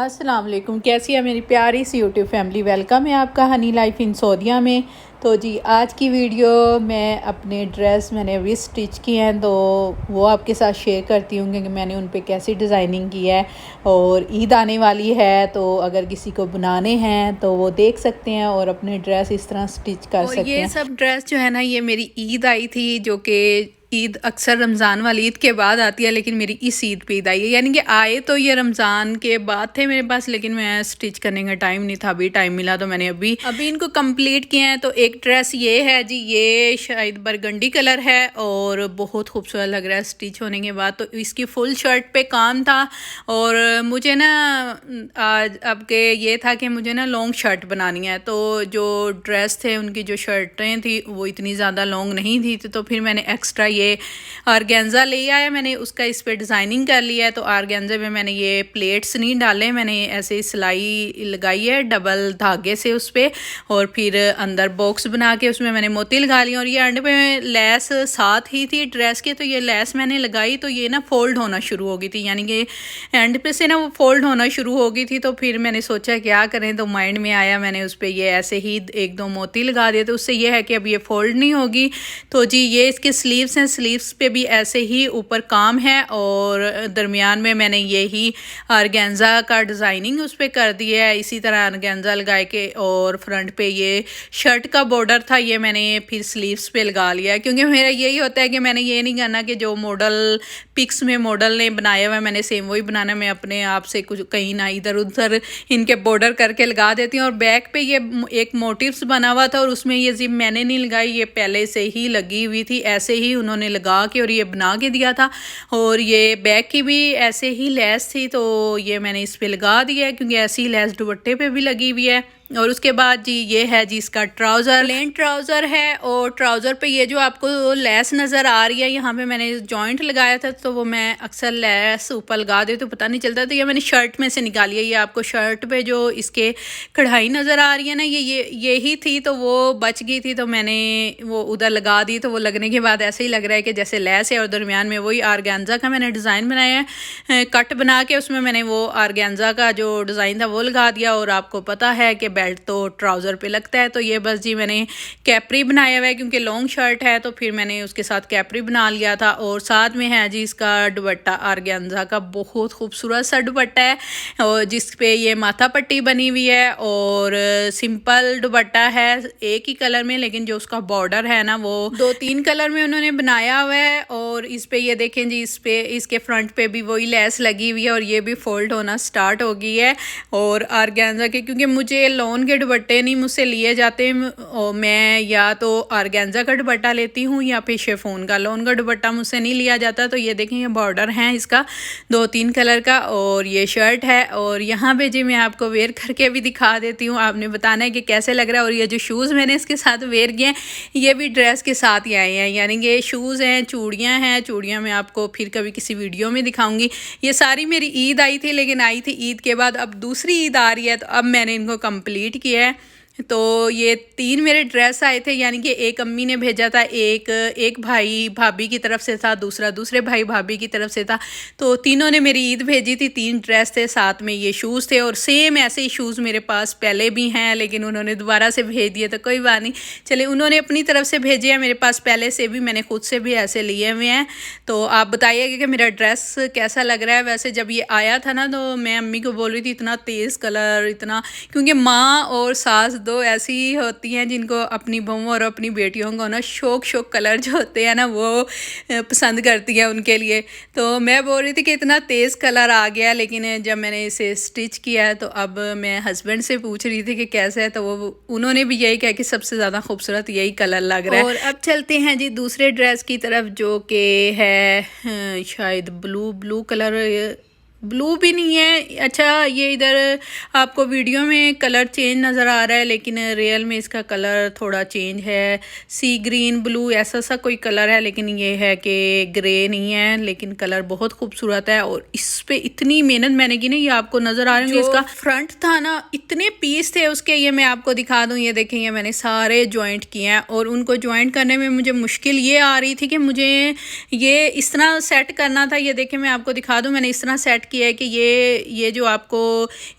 अस्सलाम वालेकुम, कैसी है मेरी प्यारी सी यूट्यूब फैमिली। वेलकम है आपका हनी लाइफ इन सऊदीया में। तो जी आज की वीडियो मैं अपने ड्रेस मैंने अभी स्टिच की हैं तो वो आपके साथ शेयर करती हूँ कि मैंने उन पे कैसी डिज़ाइनिंग की है। और ईद आने वाली है तो अगर किसी को बनाने हैं तो वो देख सकते हैं और अपने ड्रेस इस तरह स्टिच कर सकते हैं। ये सब ड्रेस जो है ना, ये मेरी ईद आई थी, जो कि ईद अक्सर रमज़ान वाली ईद के बाद आती है, लेकिन मेरी इस ईद पे ईद आई है। यानी कि आए तो ये रमज़ान के बाद थे मेरे पास, लेकिन मैं स्टिच करने का टाइम नहीं था। अभी टाइम मिला तो मैंने अभी इनको कंप्लीट किए हैं। तो एक ड्रेस ये है जी, ये शायद बरगंडी कलर है और बहुत खूबसूरत लग रहा है स्टिच होने के बाद। तो इसकी फुल शर्ट पे काम था और मुझे ना आज अब के ये था कि मुझे ना लॉन्ग शर्ट बनानी है। तो जो ड्रेस थे उनकी जो शर्टें थी वो इतनी ज़्यादा लॉन्ग नहीं थी, तो फिर मैंने एक्स्ट्रा ये आर्गेन्जा ले आया, मैंने उसका इस पे डिज़ाइनिंग कर लिया है। तो आर्गेन्जा में मैंने ये प्लेट्स नहीं डाले, मैंने ऐसे सिलाई लगाई है डबल धागे से उस पर, और फिर अंदर बॉक्स बना के उसमें मैंने मोती लगा ली। और ये एंड पे लेस साथ ही थी ड्रेस के, तो ये लेस मैंने लगाई तो ये ना फोल्ड होना शुरू हो गई थी, यानी कि एंड पे से ना वो फोल्ड होना शुरू हो गई थी। तो फिर मैंने सोचा क्या करें, तो माइंड में आया, मैंने उस पर ये ऐसे ही एक दो मोती लगा दिए। तो उससे ये है कि अब ये फोल्ड नहीं होगी। तो जी ये इसके स्लीव्स हैं, स्लीव्स पे भी ऐसे ही ऊपर काम है और दरमियान में मैंने यही आर्गेन्जा का डिज़ाइनिंग उस पर कर दी है। इसी तरह आर्गेन्जा लगाए के और फ्रंट पे ये शर्ट का बॉर्डर था, ये मैंने फिर स्लीव्स पे लगा लिया है। क्योंकि मेरा यही होता है कि मैंने ये नहीं करना कि जो मॉडल पिक्स में मॉडल ने बनाया हुआ है मैंने सेम वही बनाना। मैं अपने आप से कुछ कहीं ना इधर उधर इनके बॉर्डर करके लगा देती हूँ। और बैक पे ये एक मोटिव्स बना हुआ था और उसमें ये जिप मैंने नहीं लगाई, ये पहले से ही लगी हुई थी, ऐसे ही उन्होंने लगा के और ये बना के दिया था। और ये बैक की भी ऐसे ही लेस थी, तो ये मैंने इस पे लगा दिया है क्योंकि ऐसी ही लेस दुपट्टे पे भी लगी हुई है। और उसके बाद जी ये है जी इसका ट्राउज़र, प्लेन ट्राउज़र है और ट्राउज़र पे ये जो आपको लेस नज़र आ रही है, यहाँ पे मैंने जॉइंट लगाया था तो वो मैं अक्सर लेस ऊपर लगा दे तो पता नहीं चलता, तो ये मैंने शर्ट में से निकाली है। ये आपको शर्ट पे जो इसके कढ़ाई नज़र आ रही है ना, ये ही थी, तो वो बच गई थी तो मैंने वो उधर लगा दी। तो वो लगने के बाद ऐसे ही लग रहा है कि जैसे लेस है और दरमियान में वही आर्गेन्जा का मैंने डिज़ाइन बनाया है, कट बना के उसमें मैंने वो आर्गेन्जा का जो डिज़ाइन था वो लगा दिया। और आपको पता है कि बेल्ट तो ट्राउज़र पे लगता है, तो ये बस जी मैंने कैप्री बनाया हुआ है क्योंकि लॉन्ग शर्ट है, तो फिर मैंने उसके साथ कैप्री बना लिया था। और साथ में है जी इसका दुपट्टा, आर्गेन्जा का बहुत खूबसूरत सा दुपट्टा है और जिस पे ये माथा पट्टी बनी हुई है और सिंपल दुपट्टा है एक ही कलर में, लेकिन जो उसका बॉर्डर है ना वो 2-3 कलर में उन्होंने बनाया हुआ है। और इस पे ये देखें जी, इस पे इसके फ्रंट पे भी वही लेस लगी हुई है और ये भी फोल्ड होना स्टार्ट हो गई है। और आर्गेन्जा के, क्योंकि मुझे लॉन के दुपट्टे नहीं मुझसे लिए जाते, और मैं या तो आर्गेन्जा का दुपट्टा लेती हूँ या फिर शिफॉन का, लॉन का दुपट्टा मुझसे नहीं लिया जाता। तो ये देखें ये बॉर्डर है इसका 2-3 कलर का और ये शर्ट है। और यहाँ पे जी मैं आपको वेयर करके भी दिखा देती हूँ, आपने बताना है कि कैसे लग रहा है। और ये जो शूज़ मैंने इसके साथ वेयर किए हैं ये भी ड्रेस के साथ ही आए हैं, यानी कि शूज़ हैं, चूड़ियाँ हैं, चूड़ियाँ मैं आपको फिर कभी किसी वीडियो में दिखाऊंगी। ये सारी मेरी ईद आई थी, लेकिन आई थी ईद के बाद, अब दूसरी ईद आ रही है तो अब मैंने इनको कंप्लीट किया है। तो ये 3 मेरे ड्रेस आए थे, यानी कि एक अम्मी ने भेजा था, एक भाई भाभी की तरफ से था, दूसरा दूसरे भाई भाभी की तरफ से था। तो तीनों ने मेरी ईद भेजी थी, 3 ड्रेस थे, साथ में ये शूज़ थे। और सेम ऐसे ही शूज़ मेरे पास पहले भी हैं, लेकिन उन्होंने दोबारा से भेज दिए तो कोई बात नहीं, चले उन्होंने अपनी तरफ से भेजे हैं, मेरे पास पहले से भी मैंने खुद से भी ऐसे लिए हुए हैं। तो आप बताइएगा कि मेरा ड्रेस कैसा लग रहा है। वैसे जब ये आया था ना तो मैं अम्मी को बोल रही थी इतना तेज़ कलर, इतना, क्योंकि माँ और सास दो ऐसी होती हैं जिनको अपनी बहुओं और अपनी बेटियों को ना शौक कलर जो होते हैं ना वो पसंद करती हैं उनके लिए। तो मैं बोल रही थी कि इतना तेज़ कलर आ गया, लेकिन जब मैंने इसे स्टिच किया है तो अब मैं हस्बैंड से पूछ रही थी कि कैसा है, तो वो उन्होंने भी यही कहा कि सबसे ज़्यादा खूबसूरत यही कलर लग रहा है। और अब चलते हैं जी दूसरे ड्रेस की तरफ, जो कि है शायद ब्लू कलर ब्लू भी नहीं है। अच्छा, ये इधर आपको वीडियो में कलर चेंज नज़र आ रहा है, लेकिन रियल में इसका कलर थोड़ा चेंज है। सी ग्रीन ब्लू ऐसा सा कोई कलर है, लेकिन ये है कि ग्रे नहीं है, लेकिन कलर बहुत खूबसूरत है। और इस पे इतनी मेहनत मैंने की ना, ये आपको नज़र आ रहे होंगे। इसका फ्रंट था ना, इतने पीस थे उसके, ये मैं आपको दिखा दूँ। ये देखें, ये मैंने सारे जॉइंट किए हैं और उनको जॉइंट करने में मुझे मुश्किल ये आ रही थी कि मुझे ये इस तरह सेट करना था। ये देखें, मैं आपको दिखा दूँ, मैंने इस तरह सेट किया है कि ये जो आपको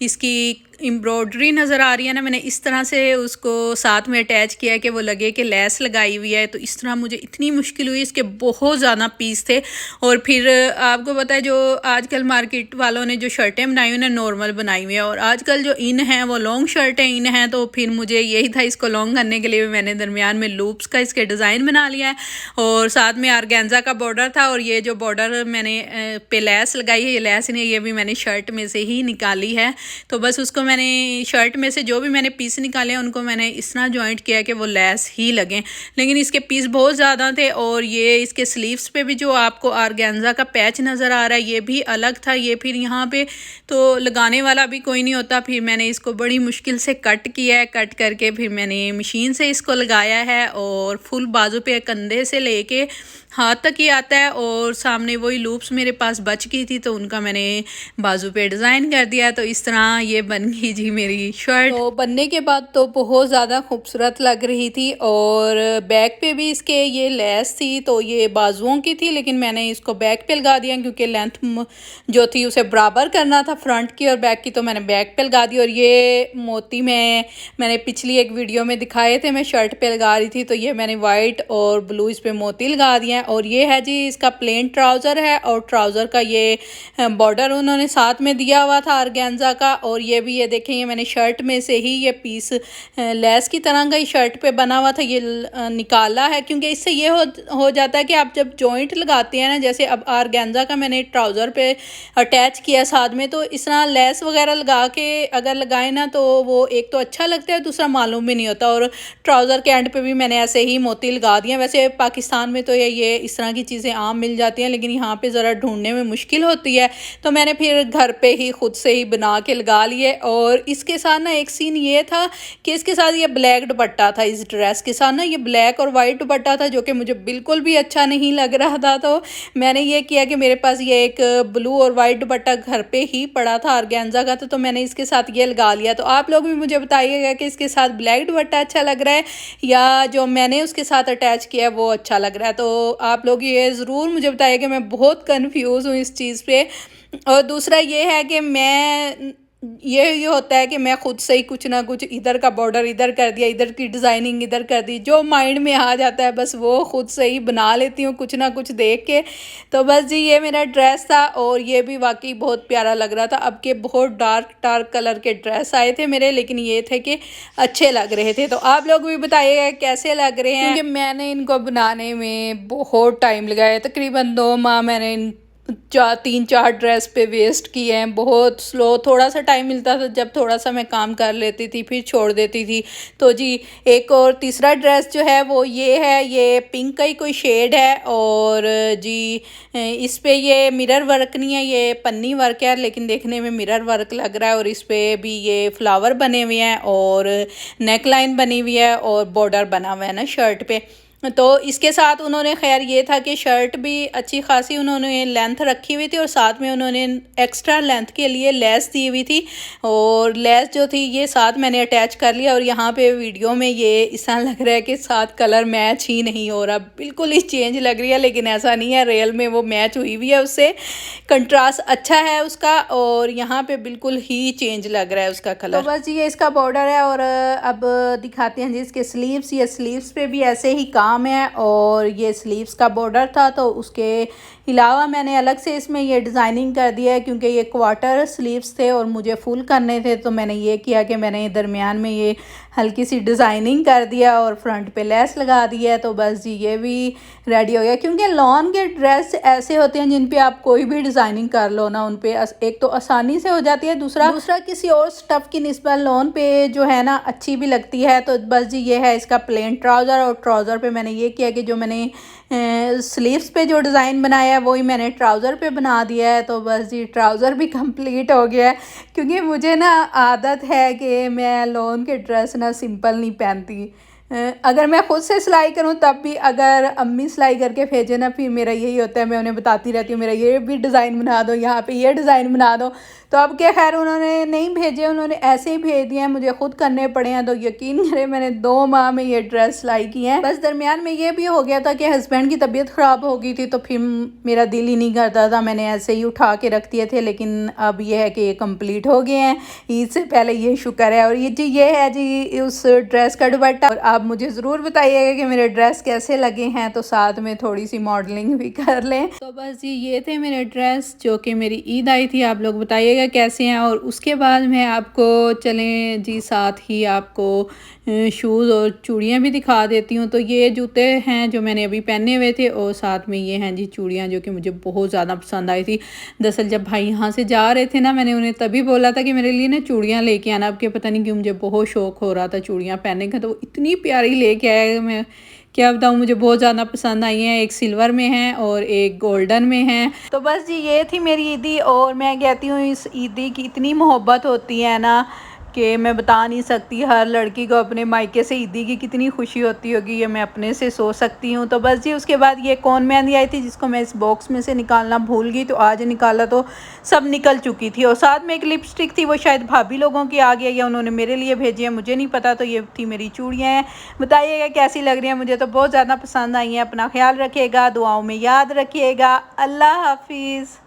इसकी एम्ब्रॉयडरी नज़र आ रही है ना, मैंने इस तरह से उसको साथ में अटैच किया है कि वो लगे कि लेस लगाई हुई है। तो इस तरह मुझे इतनी मुश्किल हुई, इसके बहुत ज़्यादा पीस थे। और फिर आपको पता है, जो आजकल मार्केट वालों ने जो शर्टें बनाई हुई हैं नॉर्मल बनाई हुई है, और आजकल जो इन हैं वो लॉन्ग शर्टें इन हैं। तो फिर मुझे यही था, इसको लॉन्ग करने के लिए मैंने दरमियान में लूप्स का इसके डिज़ाइन बना लिया है, और साथ में आर्गेन्जा का बॉर्डर था। और ये जो बॉर्डर मैंने पे लेस लगाई है, ये लेस नहीं, ये भी मैंने शर्ट में से ही निकाली है। तो बस उसको मैंने शर्ट में से जो भी मैंने पीस निकाले हैं उनको मैंने इस तरह जॉइंट किया कि वो लेस ही लगें। लेकिन इसके पीस बहुत ज़्यादा थे। और ये इसके स्लीव्स पे भी जो आपको आर्गेन्जा का पैच नज़र आ रहा है, ये भी अलग था। ये फिर यहाँ पे तो लगाने वाला भी कोई नहीं होता। फिर मैंने इसको बड़ी मुश्किल से कट किया है। कट करके फिर मैंने मशीन से इसको लगाया है, और फुल बाजू पे कंधे से लेके हाथ तक ही आता है। और सामने वही लूप्स मेरे पास बच गई थी, तो उनका मैंने बाजू पे डिज़ाइन कर दिया। तो इस तरह ये बन गई जी मेरी शर्ट। तो बनने के बाद तो बहुत ज़्यादा खूबसूरत लग रही थी। और बैक पे भी इसके ये लेस थी, तो ये बाजुओं की थी, लेकिन मैंने इसको बैक पे लगा दिया क्योंकि लेंथ जो थी उसे बराबर करना था फ्रंट की और बैक की, तो मैंने बैक पे लगा दी। और ये मोती मैंने पिछली एक वीडियो में दिखाए थे, मैं शर्ट पे लगा रही थी, तो ये मैंने वाइट और ब्लू इस पे मोती लगा दिए हैं। और ये है जी इसका प्लेन ट्राउज़र है, और ट्राउज़र का ये बॉर्डर उन्होंने साथ में दिया हुआ था आर्गेन्जा का। और ये भी ये देखें, ये मैंने शर्ट में से ही ये पीस लेस की तरह का ही शर्ट पे बना हुआ था, ये निकाला है, क्योंकि इससे ये हो जाता है कि आप जब जॉइंट लगाते हैं ना, जैसे अब आर्गेन्जा का मैंने ट्राउज़र पे अटैच किया साथ में, तो इस तरह लेस वगैरह लगा के अगर लगाए ना, तो वो एक तो अच्छा लगता है, दूसरा मालूम भी नहीं होता। और ट्राउज़र के एंड पे भी मैंने ऐसे ही मोती लगा दिए। वैसे पाकिस्तान में तो ये इस तरह की चीज़ें आम मिल जाती हैं, लेकिन यहाँ पे ज़रा ढूंढने में मुश्किल होती है, तो मैंने फिर घर पे ही खुद से ही बना के लगा लिए। और इसके साथ ना एक सीन ये था कि इसके साथ ये ब्लैक दुपट्टा था, इस ड्रेस के साथ ना ये ब्लैक और वाइट दुपट्टा था, जो कि मुझे बिल्कुल भी अच्छा नहीं लग रहा था। तो मैंने ये किया कि मेरे पास ये एक ब्लू और वाइट दुपट्टा घर पे ही पड़ा था आर्गेन्जा का, तो मैंने इसके साथ ये लगा लिया। तो आप लोग भी मुझे बताइएगा कि इसके साथ ब्लैक दुपट्टा अच्छा लग रहा है या जो मैंने उसके साथ अटैच किया वो अच्छा लग रहा है। तो आप लोग ये ज़रूर मुझे बताइए कि मैं बहुत कंफ्यूज हूँ इस चीज़ पे। और दूसरा ये है कि मैं ये होता है कि मैं खुद से ही कुछ ना कुछ, इधर का बॉर्डर इधर कर दिया, इधर की डिज़ाइनिंग इधर कर दी, जो माइंड में आ जाता है बस वो खुद से ही बना लेती हूँ कुछ ना कुछ देख के। तो बस जी ये मेरा ड्रेस था, और ये भी वाकई बहुत प्यारा लग रहा था। अब के बहुत डार्क कलर के ड्रेस आए थे मेरे, लेकिन ये थे कि अच्छे लग रहे थे। तो आप लोग भी बताइएगा कैसे लग रहे हैं, क्योंकि मैंने इनको बनाने में बहुत टाइम लगाया, तकरीबन 2 माह मैंने 3-4 ड्रेस पे वेस्ट किए हैं। बहुत स्लो, थोड़ा सा टाइम मिलता था जब थोड़ा सा मैं काम कर लेती थी फिर छोड़ देती थी। तो जी एक और तीसरा ड्रेस जो है वो ये है, ये पिंक का ही कोई शेड है, और जी इस पे ये मिरर वर्क नहीं है, ये पन्नी वर्क है, लेकिन देखने में मिरर वर्क लग रहा है। और इस पे भी ये फ्लावर बने हुए हैं, और नेक लाइन बनी हुई है, और बॉर्डर बना हुआ है ना शर्ट पे। तो इसके साथ उन्होंने खैर ये था कि शर्ट भी अच्छी खासी उन्होंने लेंथ रखी हुई थी, और साथ में उन्होंने एक्स्ट्रा लेंथ के लिए लेस दी हुई थी, और लेस जो थी ये साथ मैंने अटैच कर लिया। और यहाँ पे वीडियो में ये इस तरह लग रहा है कि साथ कलर मैच ही नहीं हो रहा, बिल्कुल ही चेंज लग रही है, लेकिन ऐसा नहीं है, रियल में वो मैच हुई हुई है, उससे कंट्रास्ट अच्छा है उसका, और यहाँ पे बिल्कुल ही चेंज लग रहा है उसका कलर। तो बस ये इसका बॉर्डर है। और अब दिखाते हैं जी इसके स्लीव्स। ये स्लीव्स पे भी ऐसे ही काम है, और ये स्लीव्स का बॉर्डर था, तो उसके अलावा मैंने अलग से इसमें ये डिज़ाइनिंग कर दिया है, क्योंकि ये क्वार्टर स्लीव्स थे और मुझे फुल करने थे। तो मैंने ये किया कि मैंने दरमियान में ये हल्की सी डिज़ाइनिंग कर दिया और फ्रंट पे लेस लगा दी है। तो बस जी ये भी रेडी हो गया, क्योंकि लॉन के ड्रेस ऐसे होते हैं जिन पे आप कोई भी डिज़ाइनिंग कर लो ना, उन पे एक तो आसानी से हो जाती है, दूसरा किसी और स्टफ़ की निस्बत लॉन पे जो है ना अच्छी भी लगती है। तो बस जी ये है इसका प्लेन ट्राउज़र, और ट्राउज़र पे मैंने ये किया कि जो मैंने स्लीव्स पे जो डिज़ाइन बनाया है वही मैंने ट्राउज़र पे बना दिया है। तो बस जी ट्राउज़र भी कंप्लीट हो गया है, क्योंकि मुझे ना आदत है कि मैं लॉन के ड्रेस ना सिंपल नहीं पहनती। अगर मैं ख़ुद से सिलाई करूं तब भी, अगर अम्मी सिलाई करके भेजे ना, फिर मेरा यही होता है, मैं उन्हें बताती रहती हूँ मेरा ये भी डिज़ाइन बना दो, यहाँ पे ये डिज़ाइन बना दो। तो अब क्या, खैर उन्होंने नहीं भेजे, उन्होंने ऐसे ही भेज दिए हैं, मुझे खुद करने पड़े हैं। तो यकीन करें मैंने 2 माह में ये ड्रेस सिलाई की है। बस दरमियान में ये भी हो गया था कि हस्बैंड की तबीयत ख़राब हो गई थी, तो फिर मेरा दिल ही नहीं करता था, मैंने ऐसे ही उठा के रख दिए थे। लेकिन अब ये है कि ये कम्प्लीट हो गए हैं, ईद से पहले, ये शुक्र है। और ये है जी उस ड्रेस का दुपट्टा। और आप मुझे ज़रूर बताइएगा कि मेरे ड्रेस कैसे लगे हैं, तो साथ में थोड़ी सी मॉडलिंग भी कर लें। तो बस जी ये थे मेरे ड्रेस जो कि मेरी ईद आई थी। आप लोग बताइएगा कैसे हैं। और उसके बाद मैं आपको चलें जी साथ ही आपको शूज़ और चूड़ियाँ भी दिखा देती हूँ। तो ये जूते हैं जो मैंने अभी पहने हुए थे, और साथ में ये हैं जी चूड़ियाँ जो कि मुझे बहुत ज़्यादा पसंद आई थी। दरअसल जब भाई यहाँ से जा रहे थे ना, मैंने उन्हें तभी बोला था कि मेरे लिए ना चूड़ियाँ लेके आना। अब के पता नहीं क्यों मुझे बहुत शौक़ हो रहा था चूड़ियाँ पहनने का, तो इतनी प्यारी लेके आए, मैं क्या बताऊँ, मुझे बहुत ज़्यादा पसंद आई हैं। एक सिल्वर में है और एक गोल्डन में है। तो बस जी ये थी मेरी ईदी। और मैं कहती हूँ इस ईदी की इतनी मोहब्बत होती है ना कि मैं बता नहीं सकती। हर लड़की को अपने मायके से ईदी की कितनी खुशी होती होगी, ये मैं अपने से सोच सकती हूँ। तो बस जी उसके बाद ये कौन मेहंदी आई थी, जिसको मैं इस बॉक्स में से निकालना भूल गई, तो आज निकाला तो सब निकल चुकी थी। और साथ में एक लिपस्टिक थी, वो शायद भाभी लोगों की आ गई या उन्होंने मेरे लिए भेजी है, मुझे नहीं पता। तो ये थी मेरी चूड़ियाँ हैं। बताइएगा कैसी लग रही हैं, मुझे तो बहुत ज़्यादा पसंद आई हैं। अपना ख्याल रखिएगा, दुआओं में याद रखिएगा। अल्लाह हाफिज़।